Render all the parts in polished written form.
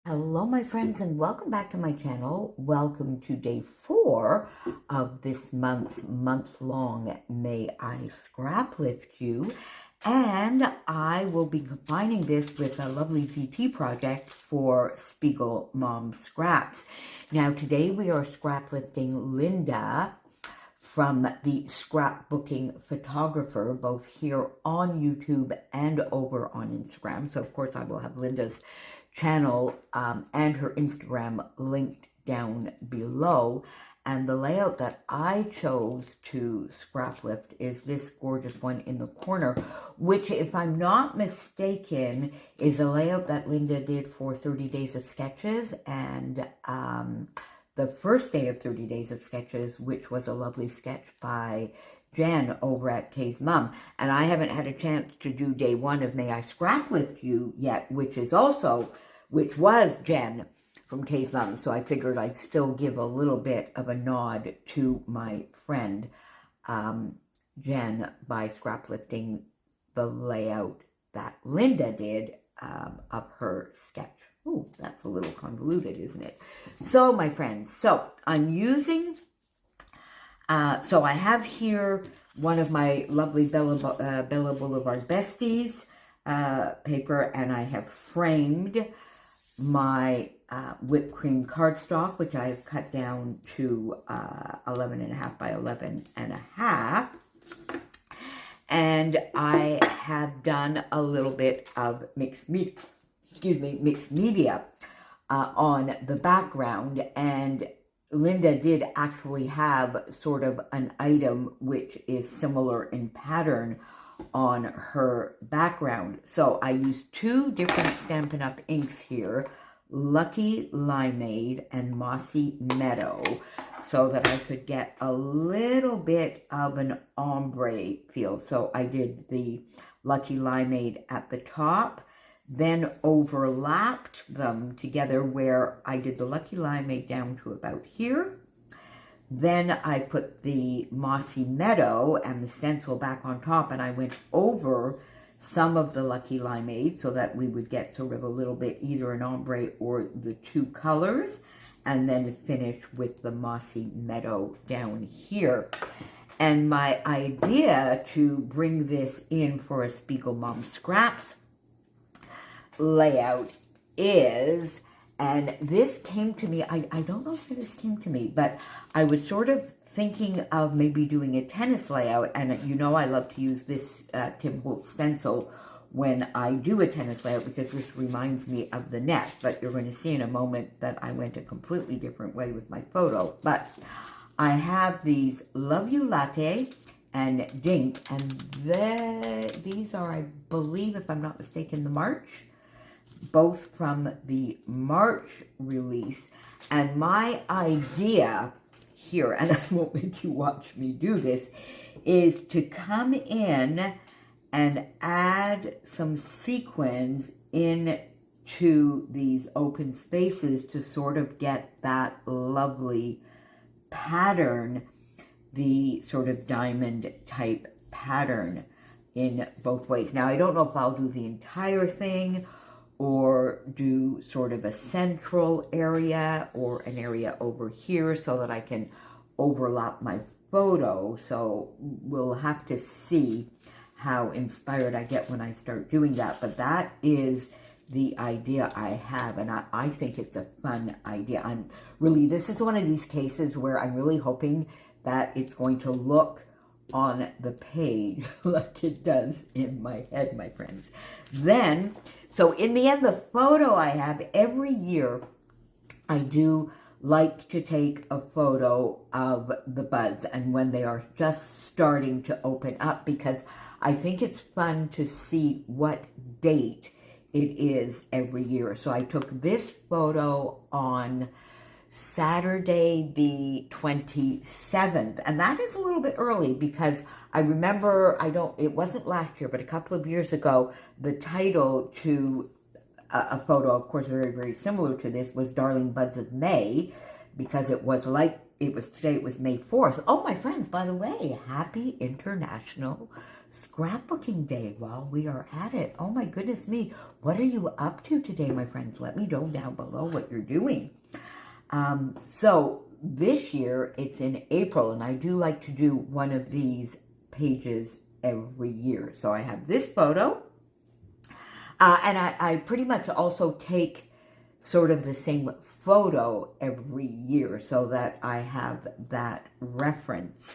Hello my friends and welcome back to my channel. Welcome to day 4 of this month-long May I Scrap Lift You, and I will be combining this with a lovely VT project for Spiegelmomscraps. Now today we are scrap lifting Lynda from the Scrapbooking Photographer, both here on YouTube and over on Instagram. So of course I will have Lynda's channel and her Instagram linked down below. And the layout that I chose to scrap lift is this gorgeous one in the corner, which, if I'm not mistaken, is a layout that Lynda did for 30 Days of Sketches, and the first day of 30 Days of Sketches, which was a lovely sketch by Jen over at Kay's Mom. And I haven't had a chance to do day 1 of May I Scrap Lift You yet, which was Jen from Kay's Mom. So I figured I'd still give a little bit of a nod to my friend Jen by scrap lifting the layout that Lynda did of her sketch. Ooh, that's a little convoluted, isn't it? So my friends, so I'm using so I have here one of my lovely Bella Boulevard Besties paper, and I have framed my whipped cream cardstock, which I have cut down to 11.5 by 11.5. And I have done a little bit of mixed media on the background, and Lynda did actually have sort of an item which is similar in pattern on her background. So I used 2 different Stampin' Up! Inks here, Lucky Limeade and Mossy Meadow, so that I could get a little bit of an ombre feel. So I did the Lucky Limeade at the top, then overlapped them together where I did the Lucky Limeade down to about here. Then I put the Mossy Meadow and the stencil back on top, and I went over some of the Lucky Limeade so that we would get sort of a little bit either an ombre or the 2 colors, and then finish with the Mossy Meadow down here. And my idea to bring this in for a Spiegelmomscraps layout is, and this came to me, I don't know if this came to me, but I was sort of thinking of maybe doing a tennis layout, and you know I love to use this Tim Holtz stencil when I do a tennis layout because this reminds me of the net, but you're going to see in a moment that I went a completely different way with my photo. But I have these Love You Latte and Dink, and these are, I believe, if I'm not mistaken, the March, both from the March release. And my idea here, and I won't make you watch me do this, is to come in and add some sequins into these open spaces to sort of get that lovely pattern, the sort of diamond type pattern in both ways. Now, I don't know if I'll do the entire thing or do sort of a central area or an area over here so that I can overlap my photo. So we'll have to see how inspired I get when I start doing that. But that is the idea I have, and I think it's a fun idea. This is one of these cases where I'm really hoping that it's going to look on the page like it does in my head, my friends. Then, so in the end, the photo I have every year, I do like to take a photo of the buds and when they are just starting to open up, because I think it's fun to see what date it is every year. So I took this photo on Saturday the 27th, and that is a little bit early because I remember, it wasn't last year, but a couple of years ago, the title to a photo, of course, very, very similar to this, was Darling Buds of May, because it was May 4th. Oh, my friends, by the way, happy International scrapbooking day while we are at it. Oh my goodness me. What are you up to today, my friends? Let me know down below what you're doing. So this year it's in April, and I do like to do one of these pages every year. So I have this photo, and I pretty much also take sort of the same photo every year so that I have that reference.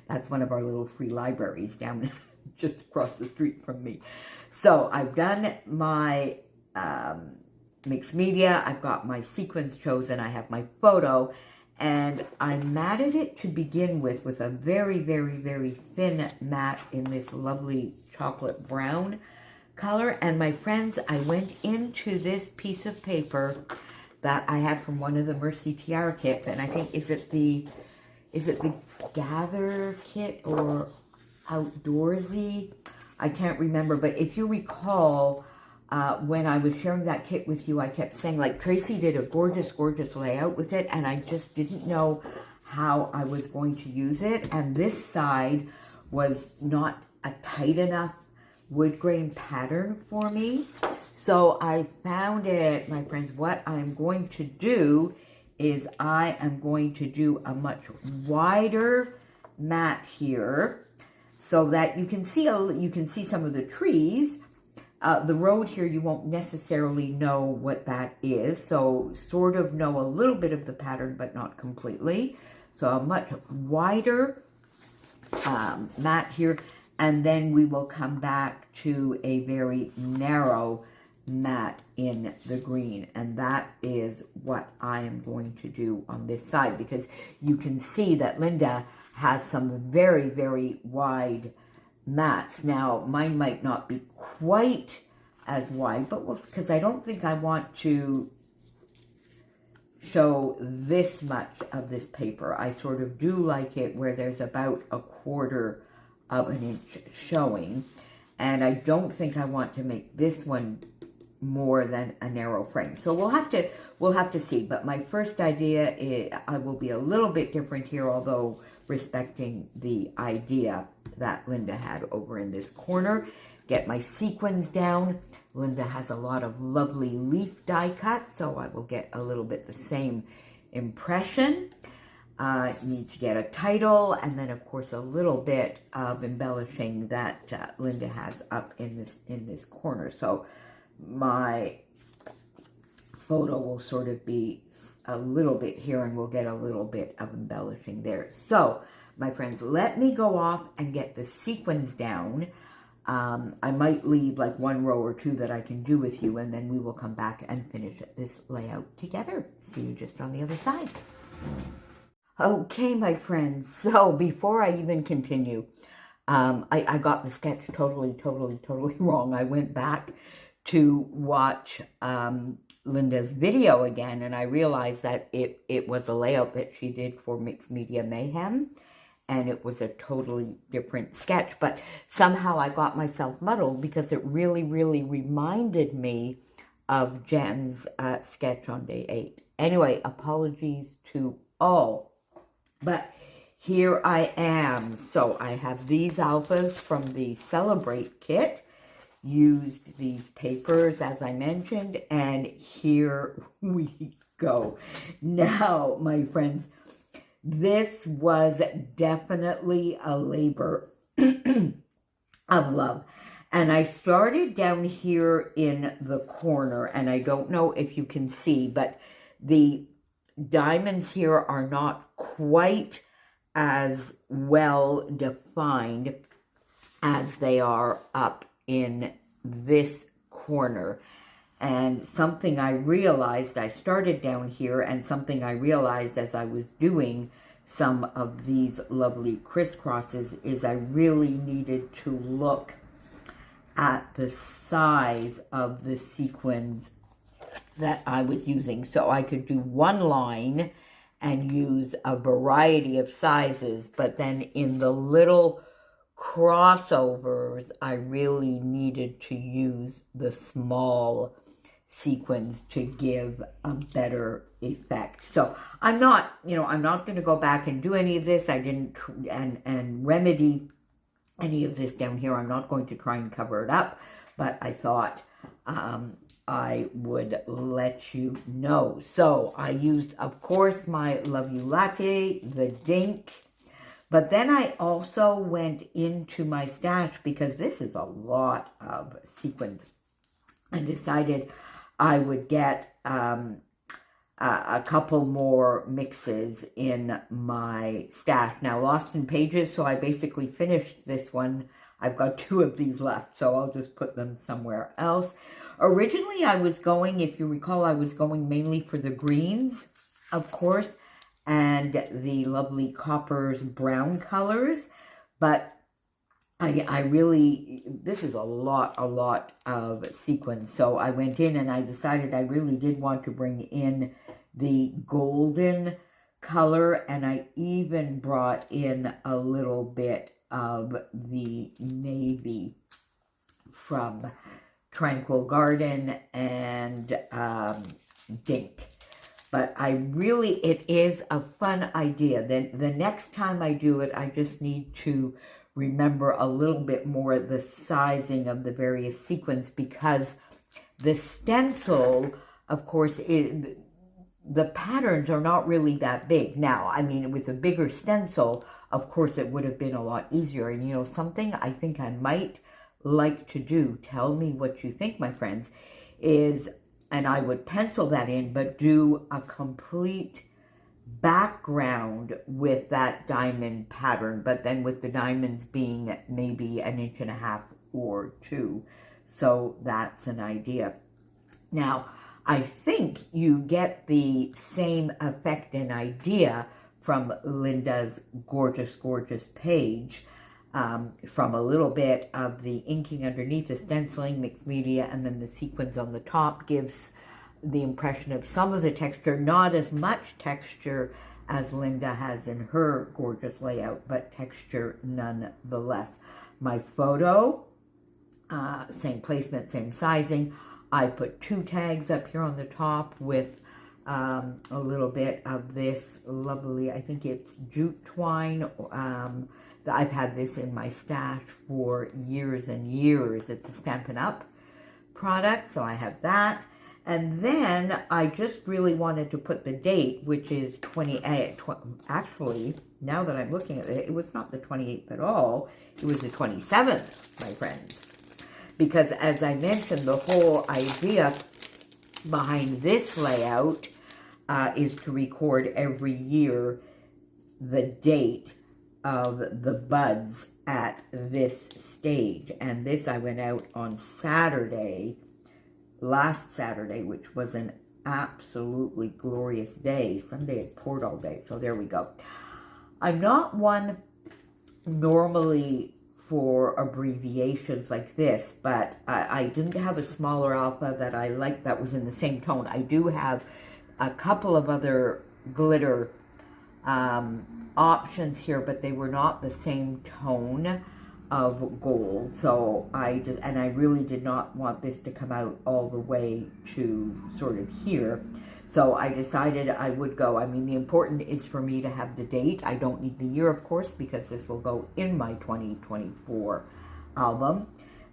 That's one of our little free libraries down just across the street from me. So I've done my mixed media, I've got my sequins chosen, I have my photo, and I matted it to begin with a very, very, very thin mat in this lovely chocolate brown color. And my friends, I went into this piece of paper that I had from one of the Mercy Tiara kits, and I think, is it the Gather kit or Outdoorsy? I can't remember, but if you recall, when I was sharing that kit with you, I kept saying, like, Tracy did a gorgeous, gorgeous layout with it, and I just didn't know how I was going to use it. And this side was not a tight enough wood grain pattern for me. So I found it, my friends. What I'm going to do is I am going to do a much wider mat here so that you can see some of the trees. The road here, you won't necessarily know what that is, so sort of know a little bit of the pattern, but not completely. So a much wider mat here, and then we will come back to a very narrow mat in the green, and that is what I am going to do on this side, because you can see that Lynda has some very, very wide mats. Now, mine might not be quite as wide, but because I don't think I want to show this much of this paper. I sort of do like it where there's about 1/4 of an inch showing, and I don't think I want to make this one more than a narrow frame. So we'll have to see. But my first idea is I will be a little bit different here, although respecting the idea that Lynda had over in this corner. Get my sequins down. Lynda has a lot of lovely leaf die cuts, so I will get a little bit the same impression. Need to get a title, and then of course a little bit of embellishing that Lynda has up in this corner. So my photo will sort of be a little bit here, and we'll get a little bit of embellishing there. So, my friends, let me go off and get the sequins down. I might leave like 1 row or 2 that I can do with you, and then we will come back and finish this layout together. See you just on the other side. Okay, my friends, so before I even continue, I got the sketch totally wrong. I went back to watch Lynda's video again, and I realized that it was a layout that she did for Mixed Media Mayhem, and it was a totally different sketch. But somehow I got myself muddled because it really reminded me of Jen's sketch on day 8. Anyway, apologies to all. But here I am. So I have these alphas from the Celebrate kit. Used these papers, as I mentioned, and here we go. Now, my friends, this was definitely a labor of love. And I started down here in the corner, and I don't know if you can see, but the diamonds here are not quite as well defined as they are up in this corner. And something I realized, I started down here, and something I realized as I was doing some of these lovely crisscrosses is I really needed to look at the size of the sequins that I was using. So I could do one line and use a variety of sizes, but then in the little crossovers, I really needed to use the small sequins to give a better effect. So I'm not going to go back and do any of this. I didn't, and remedy any of this down here. I'm not going to try and cover it up, but I thought I would let you know. So I used, of course, my Love You Latte, the Dink, but then I also went into my stash because this is a lot of sequins, and decided I would get a couple more mixes in my stash. Now, Lost in Pages, so I basically finished this one. I've got 2 of these left, so I'll just put them somewhere else. Originally, I was going, if you recall, I was going mainly for the greens, of course, and the lovely coppers brown colors, but I really, this is a lot of sequins. So I went in and I decided I really did want to bring in the golden color, and I even brought in a little bit of the navy from Tranquil Garden and Dink. But I really, it is a fun idea. Then the next time I do it, I just need to remember a little bit more the sizing of the various sequins, because the stencil, of course, the patterns are not really that big. Now, I mean, with a bigger stencil, of course, it would have been a lot easier. And, you know, something I think I might like to do, tell me what you think, my friends, is, and I would pencil that in, but do a complete background with that diamond pattern, but then with the diamonds being maybe 1.5 inches or 2. So that's an idea. Now, I think you get the same effect and idea from Lynda's gorgeous page, from a little bit of the inking underneath, the stenciling, mixed media, and then the sequins on the top gives the impression of some of the texture, not as much texture as Lynda has in her gorgeous layout, but texture nonetheless. My photo, same placement, same sizing. I put 2 tags up here on the top with a little bit of this lovely, I think it's jute twine. I've had this in my stash for years and years. It's a Stampin' Up! Product, so I have that. And then I just really wanted to put the date, which is actually, now that I'm looking at it, it was not the 28th at all. It was the 27th, my friends. Because as I mentioned, the whole idea behind this layout is to record every year the date of the buds at this stage. And this I went out on Saturday, last Saturday, which was an absolutely glorious day. Sunday it poured all day, so there we go. I'm not one normally for abbreviations like this, but I didn't have a smaller alpha that I liked that was in the same tone. I do have a couple of other glitter options here, but they were not the same tone of gold. So I really did not want this to come out all the way to sort of here. So I decided I would go. I mean, the important is for me to have the date. I don't need the year, of course, because this will go in my 2024 album.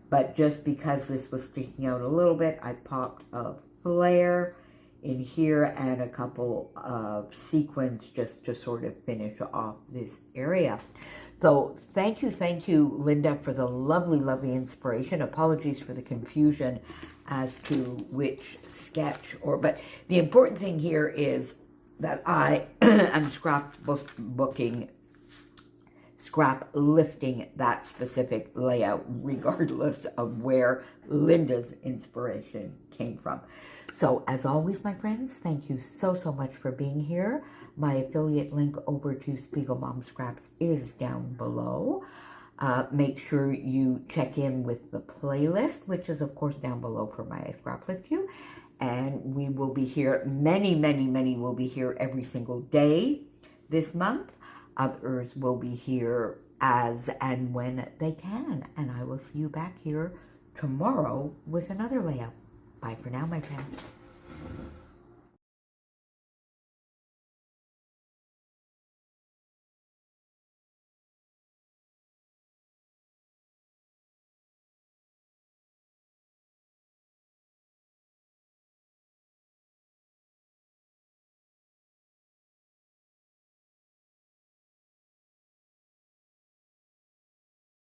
But just because this was sticking out a little bit, I popped a flare in here and a couple of sequins just to sort of finish off this area. So thank you, Lynda, for the lovely inspiration. Apologies for the confusion as to which sketch, but the important thing here is that I am scraplifting that specific layout, regardless of where Lynda's inspiration came from. So, as always, my friends, thank you so much for being here. My affiliate link over to Spiegelmomscraps is down below. Make sure you check in with the playlist, which is, of course, down below for my Scrap Lift You. And we will be here, many will be here every single day this month. Others will be here as and when they can. And I will see you back here tomorrow with another layout. Bye for now, my friends.